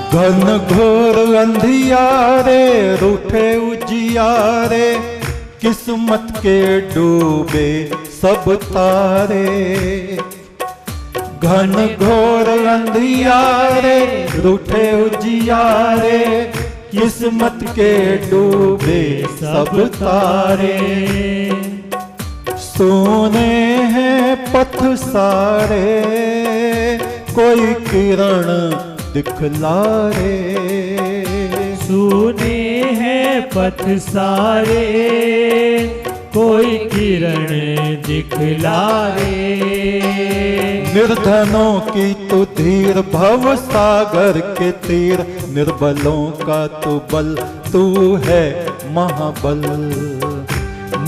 घन घोर अंधियारे रूठे उजियारे, किस्मत के डूबे सब तारे। घन घोर अंधियारे रूठे उजियारे, किस्मत के डूबे सब तारे। सोने हैं पथ सारे, कोई किरण दिखला रे। सुने हैं पथ सारे, कोई किरण दिखला रे। निर्धनों की तू धीर, भव सागर के तीर, निर्बलों का तू बल, तू है महाबल।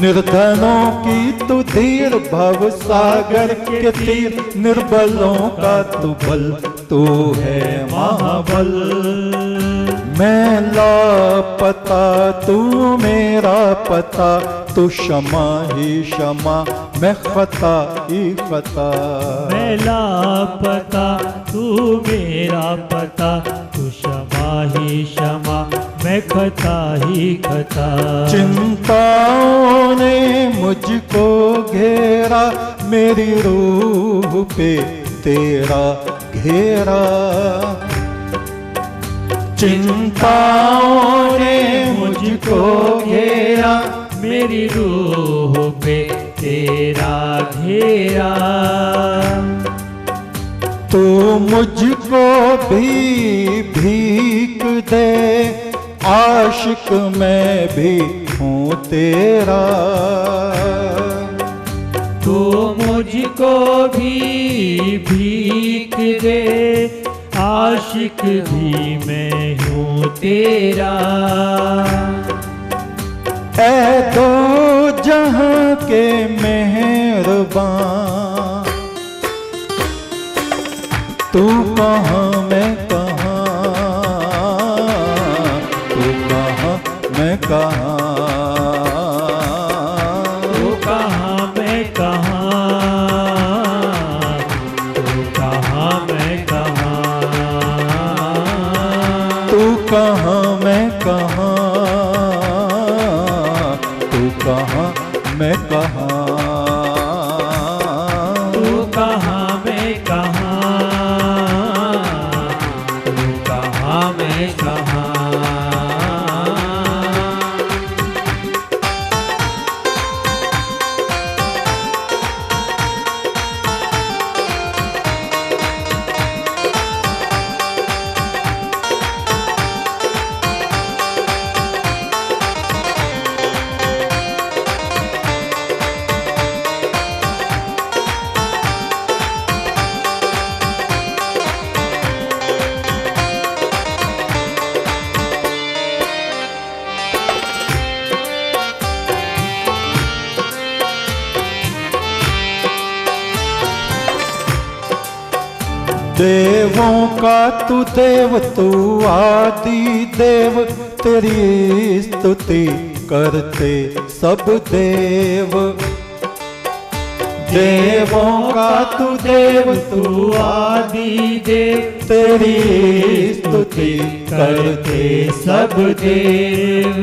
निर्धनों की तू धीर, भव सागर के तीर, निर्बलों का तू बल, तू है महाबल। मैं लापता तू मेरा पता, तू क्षमा ही क्षमा मैं खता ही खता। मैं लापता तू मेरा पता, तू क्षमा ही क्षमा मैं खता ही खता। चिंताओं ने मुझको घेरा, मेरी रूह पे तेरा घेरा। चिंताओं ने मुझको घेरा, मेरी रूह पे तेरा घेरा। तू मुझको भी भीख दे, आशिक मैं भी हूँ तेरा। तू मुझको भी भीख दे, आशिक भी मैं हूँ तेरा। ऐ दो जहां के मेहरबान, तू कहाँ मैं कहाँ, तू कहाँ मैं कहाँ, तू कहाँ मैं कहाँ, तू कहाँ मैं कहाँ, तू कहाँ मैं कहाँ, तू कहाँ मैं कहाँ, तू कहाँ मैं कहाँ, तू कहाँ मैं कहाँ। देवों का तू देव, तू आदि देव, तेरी स्तुति करते सब देव। देवों का तू देव, तू आदि देव, तेरी स्तुति करते सब देव।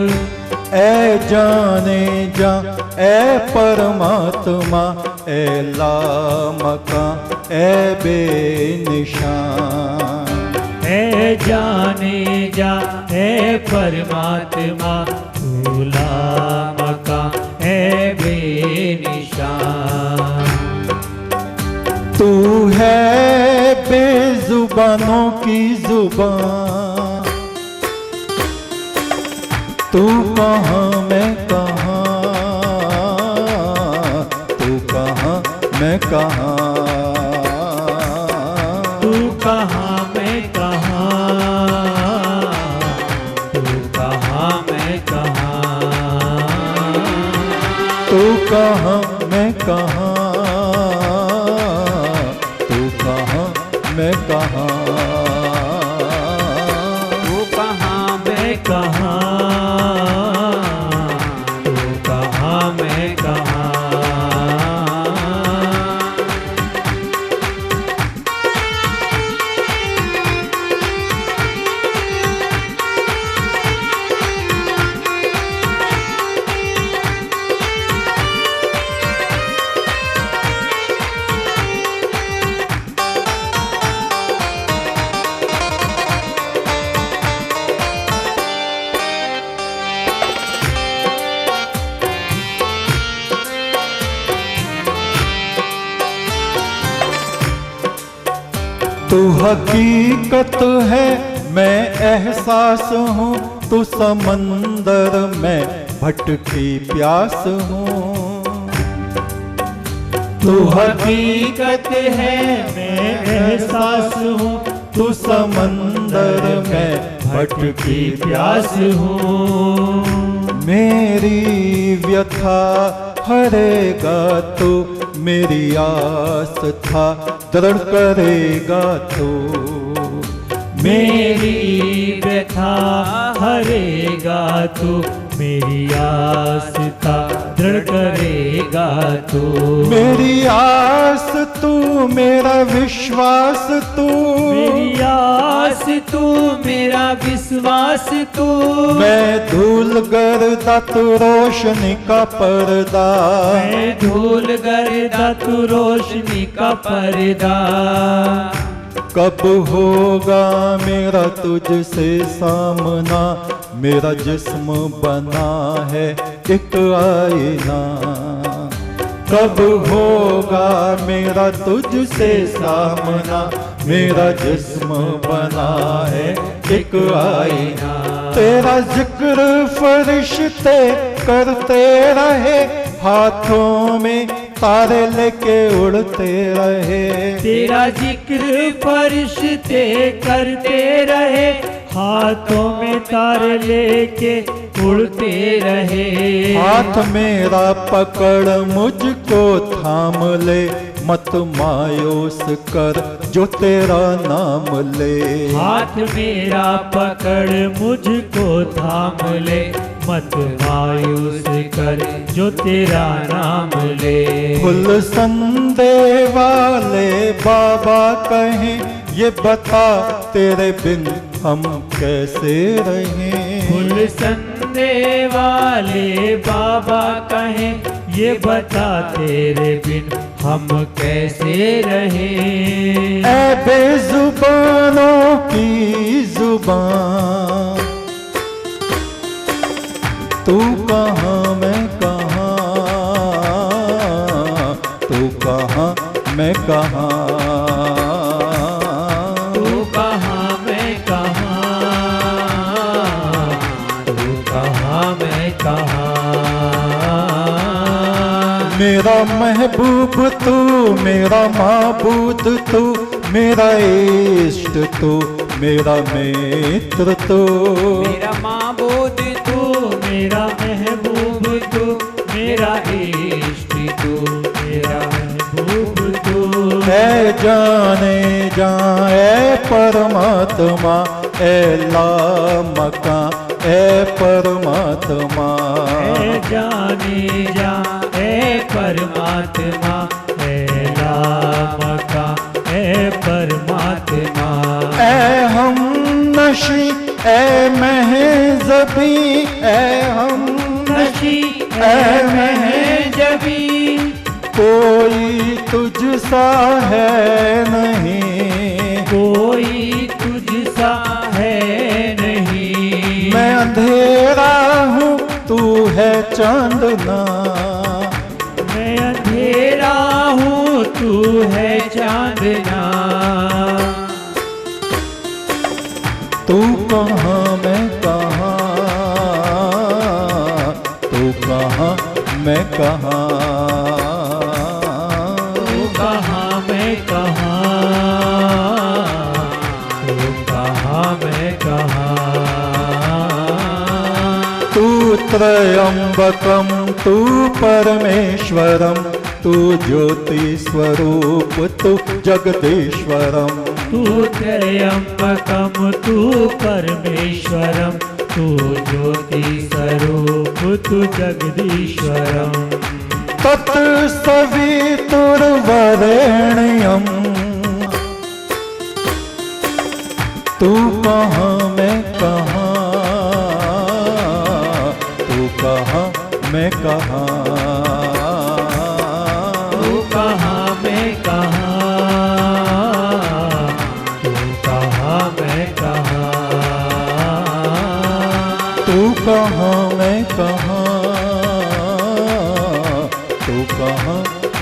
ऐ जाने जा ऐ परमात्मा, ऐ लामका ऐ बेनिशान। ऐ जाने जा ऐ परमात्मा, तू लामका ऐ बेनिशान। तू है बेजुबानों की जुबान, तू कहाँ मैं कहाँ, तू कहाँ मैं कहाँ, तू कहाँ मैं कहाँ, तू कहाँ मैं कहाँ, तू कहाँ मैं कहाँ, तू कहाँ मैं कहाँ, तू कहाँ मैं कहाँ, तू कहाँ मैं कहाँ। तू हकीकत है मैं एहसास हूँ, तू समंदर मैं भटकी प्यास हूँ। तू हकीकत है मैं एहसास हूँ, तू समंदर में भटकी प्यास हूँ। मेरी व्यथा हरेगा तो मेरी आस था दृढ़ करेगा तो। मेरी व्यथा हरेगा तू, मेरी आस था दृढ़ करेगा तू। मेरी आस तू मेरा विश्वास तू, मेरी आस तू मेरा विश्वास तू। मैं धूल गर्दा तू रोशनी का पर्दा, मैं धूल गर्दा तू रोशनी का पर्दा। कब होगा मेरा तुझसे सामना, मेरा जिस्म बना है एक आईना। कब होगा मेरा तुझसे सामना, मेरा जिस्म बना है एक आईना। तेरा जिक्र फरिश्ते करते रहे, हाथों में तारे लेके उड़ते रहे। तेरा जिक्र फरिश्ते करते रहे, हाथों में तारे लेके उड़ते रहे। हाथ मेरा पकड़ मुझको थाम ले, मत मायूस कर जो तेरा नाम ले। हाथ मेरा पकड़ मुझको थाम ले, मत मायूस कर जो तेरा नाम ले। फुल संदे वाले बाबा कहें, ये बता तेरे बिन हम कैसे रहें। फुल संदे वाले बाबा कहें, ये बता तेरे बिन हम कैसे रहें। ऐ बेजुबानों की जुबान, तू कहाँ मैं कहाँ, तू कहाँ मैं कहाँ। तू कहाँ मैं कहाँ, तू कहाँ मैं कहाँ। मेरा महबूब तू मेरा माबूद तू, मेरा इष्ट तू मेरा मित्र तू। मेरा माबूद तू मेरा महबूब तू, मेरा इष्ट तू मेरा महबूब तू। ऐ जाने जा ऐ परमात्मा, ऐ लामका ऐ परमात्मा। ऐ जाने जा ऐ परमात्मा, ऐ लामका ऐ परमात्मा। ऐ हम नशी ऐ महजबी, ऐ हम नशी ऐ महजबी। कोई तुझ सा है नहीं, कोई तुझ सा है नहीं। मैं अंधेरा हूँ तू है चांदना, मैं अंधेरा हूँ तू है चांदना। तू कहाँ मैं कहाँ, तू कहाँ मैं कहाँ। तू कहाँ मैं कहाँ, तू कहाँ मैं कहाँ। तू त्रयंबकम तू परमेश्वरम, तू ज्योति स्वरूप तू जगदीश्वरम। तू त्रयंबकम तू परमेश्वरम, तू ज्योति स्वरूप तू जगदीश्वरम। तत्सवितुर्वरेण्यम, तू कहाँ मैं कहाँ, तू कहाँ मैं कहाँ। तू कहाँ मैं कहाँ, तू कहाँ मैं कहाँ। तू कहाँ मैं कहाँ, तू कहाँ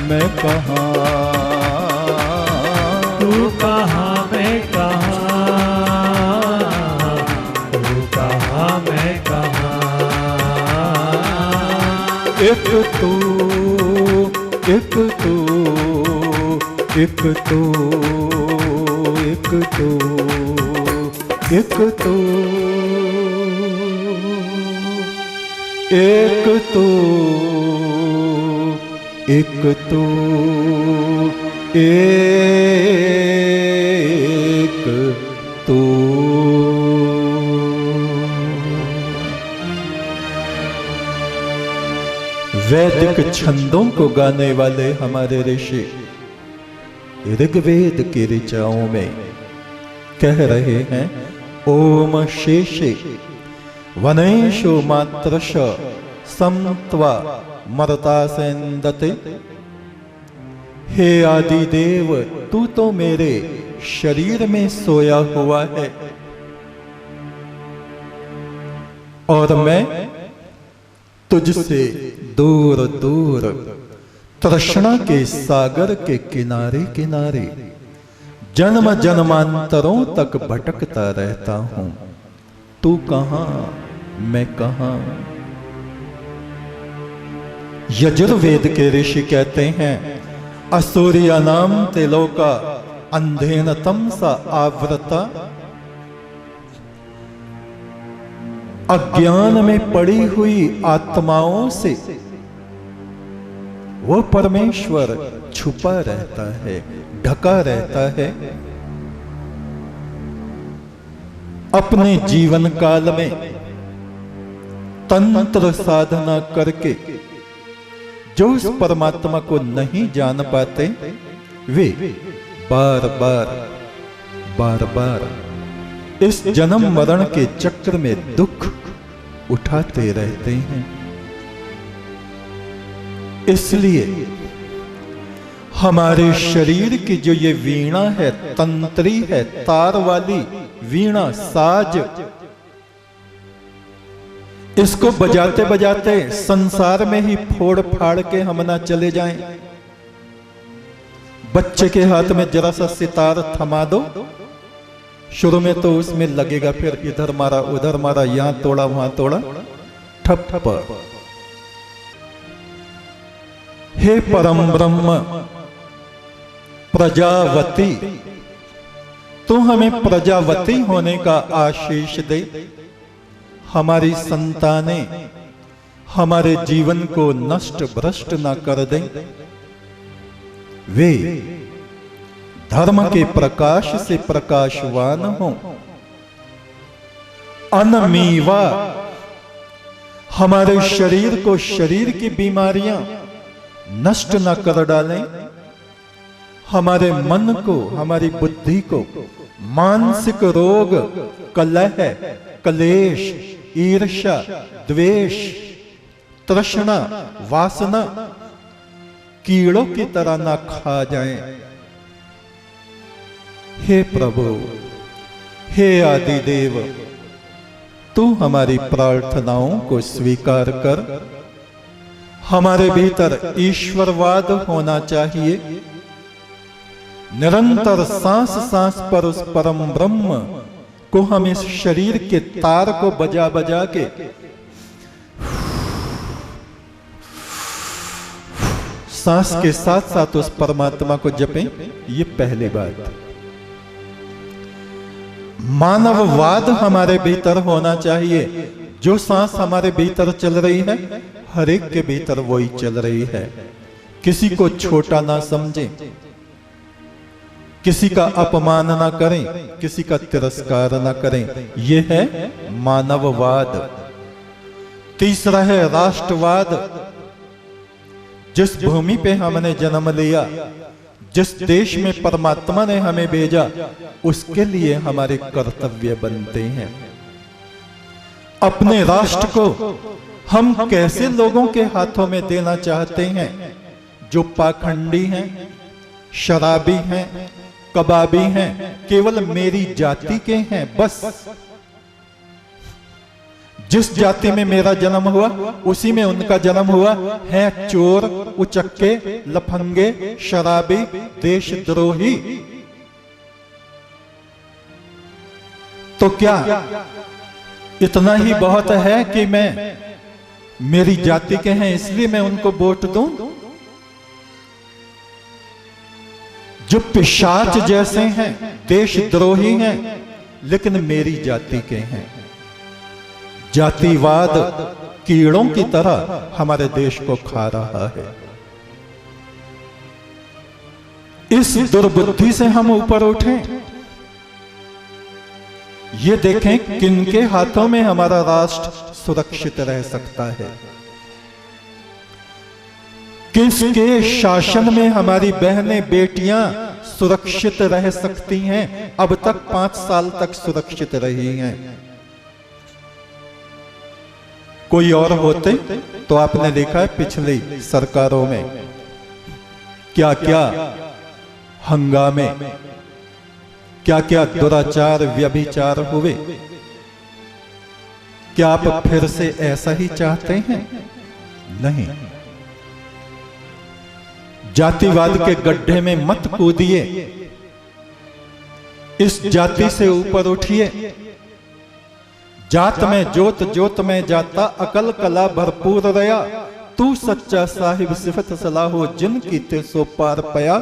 मैं कहाँ। तू कहाँ मैं एक तू, एक तू, एक तू, एक तू, एक तू, एक तू, एक तू, एक तू। वैदिक छंदों को गाने वाले हमारे ऋषि ऋग्वेद की ऋचाओं में कह रहे हैं, ओम शेषे वनेषु मात्रश समत्वा मरतासेन्दते। हे आदिदेव, तू तो मेरे शरीर में सोया हुआ है और मैं तुझसे दूर दूर तृष्णा के सागर के किनारे किनारे जन्म जन्मांतरों तक भटकता रहता हूं। तू कहां, मैं कहां। यजुर्वेद के ऋषि कहते हैं, असुरिया नाम तिलोका अंधेन तमसा आवृता। अज्ञान में पड़ी हुई आत्माओं से वो परमेश्वर छुपा रहता है, ढका रहता है। अपने जीवन काल में तंत्र साधना करके जो उस परमात्मा को नहीं जान पाते, वे बार बार बार बार इस जन्म मरण के चक्र में दुख उठाते रहते हैं। इसलिए हमारे शरीर की जो ये वीणा है, तंत्री है, तार वाली वीणा, साज, इसको बजाते बजाते संसार में ही फोड़ फाड़ के हम ना चले जाएं। बच्चे के हाथ में जरा सा सितार थमा दो, शुरू में तो उसमें लगेगा, फिर इधर मारा उधर मारा, यहां तोड़ा वहां तोड़ा, ठप ठप। हे परम ब्रह्म प्रजावती, तू हमें प्रजावती होने का आशीष दे। हमारी संतानें हमारे जीवन को नष्ट भ्रष्ट न कर दें। वे धर्म के प्रकाश से प्रकाशवान हों। अनमीवा हमारे शरीर को, शरीर की बीमारियां नष्ट न कर डालें। हमारे मन को, हमारी बुद्धि को मानसिक रोग, कलह, कलेश, ईर्ष्या, द्वेष, तृष्णा, वासना कीड़ों की तरह ना खा जाएं। हे प्रभु, हे आदिदेव, तू हमारी प्रार्थनाओं को स्वीकार कर। हमारे भीतर ईश्वरवाद होना चाहिए। निरंतर सांस सांस पर उस परम ब्रह्म को हम इस शरीर के तार को बजा बजा के सांस के साथ साथ उस परमात्मा को जपें। ये पहली बात। मानववाद हमारे भीतर होना चाहिए। जो सांस हमारे भीतर चल रही है, हर एक के भीतर वही चल रही है। किसी को छोटा ना समझें, किसी का अपमान ना करें, किसी का तिरस्कार ना करें। यह है मानववाद। तीसरा है राष्ट्रवाद। जिस भूमि पे हमने जन्म लिया, जिस देश में परमात्मा ने हमें भेजा, उसके लिए हमारे कर्तव्य बनते हैं। अपने राष्ट्र को हम कैसे लोगों के हाथों में देना चाहते हैं जो पाखंडी हैं, शराबी हैं, कबाबी हैं, केवल मेरी जाति के हैं। बस जिस जाति में मेरा जन्म हुआ उसी में उनका जन्म हुआ है। चोर, उचक्के, लफंगे, शराबी, देशद्रोही। तो क्या इतना ही बहुत है कि मैं मेरी जाति के हैं इसलिए मैं उनको वोट दूं? जो पिशाच जैसे हैं, देशद्रोही हैं, लेकिन मेरी जाति के हैं। जातिवाद कीड़ों की तरह हमारे देश को खा रहा है। इस दुर्बुद्धि से हम ऊपर उठें। ये देखें किनके हाथों में हमारा राष्ट्र सुरक्षित रह सकता है, किसके शासन में हमारी बहनें बेटियां सुरक्षित रह सकती हैं, अब तक 5 साल तक सुरक्षित रही हैं। कोई और होते तो आपने देखा है पिछली सरकारों में क्या क्या हंगामे, क्या क्या दुराचार व्यभिचार हुए। क्या आप फिर से ऐसा ही चाहते हैं? नहीं। जातिवाद के गड्ढे में मत कूदिए, इस जाति से ऊपर उठिए। जात में जोत जोत में जाता, अकल कला भरपूर रया। तू सच्चा साहिब सिफत सलाहो, जिनकी ते सो पार पया।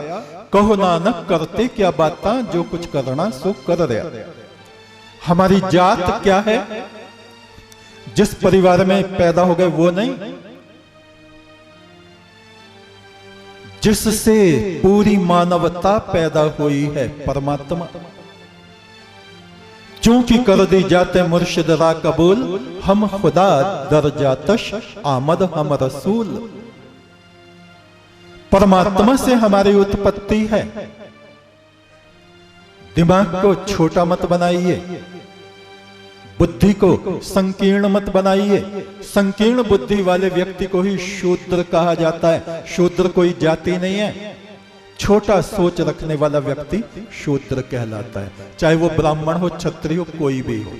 कहो नानक करते क्या बातां, जो कुछ करना सो कर रहा। हमारी जात क्या है? जिस परिवार में पैदा हो गए वो नहीं, जिससे पूरी मानवता पैदा हुई है, परमात्मा। चूंकि कर दी जाते मुर्शिद रा कबूल, हम खुदा दर जातश आमद हम रसूल। परमात्मा से हमारी उत्पत्ति है। दिमाग को छोटा मत बनाइए, बुद्धि को संकीर्ण मत बनाइए। संकीर्ण बुद्धि वाले व्यक्ति को ही शूद्र कहा जाता है। शूद्र कोई जाति नहीं है। छोटा सोच रखने वाला व्यक्ति शूद्र कहलाता है, चाहे वो ब्राह्मण हो, क्षत्रिय हो, कोई भी हो।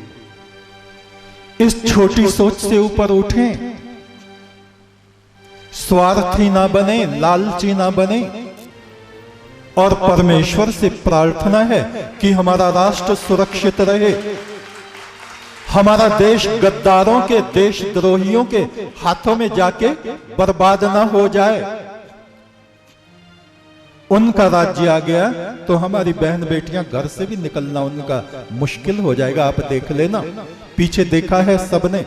इस छोटी सोच से ऊपर उठें, स्वार्थी ना बने, लालची ना बने। और परमेश्वर से प्रार्थना है कि हमारा राष्ट्र सुरक्षित रहे, हमारा देश गद्दारों के, देशद्रोहियों के हाथों में जाके बर्बाद ना हो जाए। उनका राज्य आ गया तो हमारी बहन बेटियां घर से भी निकलना उनका मुश्किल हो जाएगा। आप देख लेना, पीछे देखा है सबने।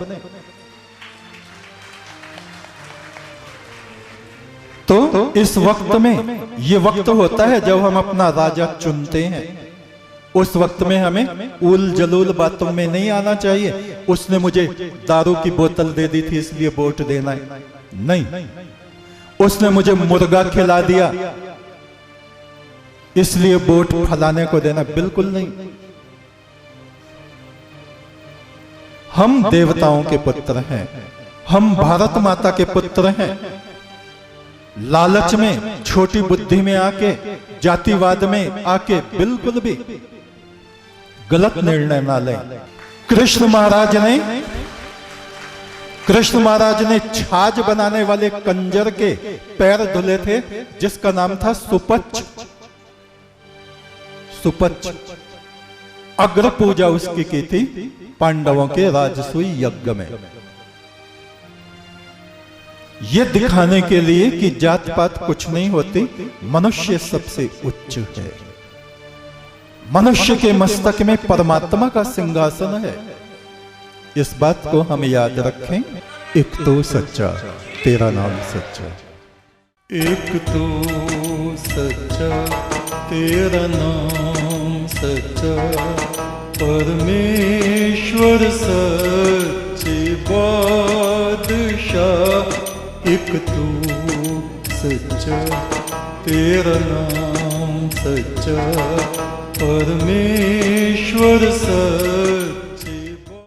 तो इस वक्त में, ये वक्त होता है जब हम अपना राजा चुनते हैं। उस वक्त में हमें उल जलूल बातों में नहीं आना चाहिए। उसने मुझे दारू की बोतल दे दी थी इसलिए वोट देना है, नहीं। उसने मुझे मुर्गा खिला दिया इसलिए वोट फलाने को देना, बिल्कुल नहीं। हम देवताओं के पुत्र हैं, हम भारत माता के पुत्र हैं। लालच में, छोटी बुद्धि में आके, जातिवाद में आके बिल्कुल भी गलत निर्णय ना लें। कृष्ण महाराज ने छाछ बनाने वाले कंजर के पैर धुले थे, जिसका नाम था सुपच्च। अग्र पूजा उसकी की थी पांडवों के राजसूय यज्ञ में। यह दिखाने के लिए कि जात पात कुछ नहीं होती, मनुष्य सबसे उच्च है। मनुष्य के मस्तक में परमात्मा का सिंहासन है। इस बात को हम याद रखें। एक तो सच्चा, तेरा नाम सच्चा। एक तो सच्चा, तेरा नाम सच्चा। परमेश्वर सच्चे बादशाह। एक तू सच्चा, तेरा नाम सच्चा। परमेश्वर सच्चा।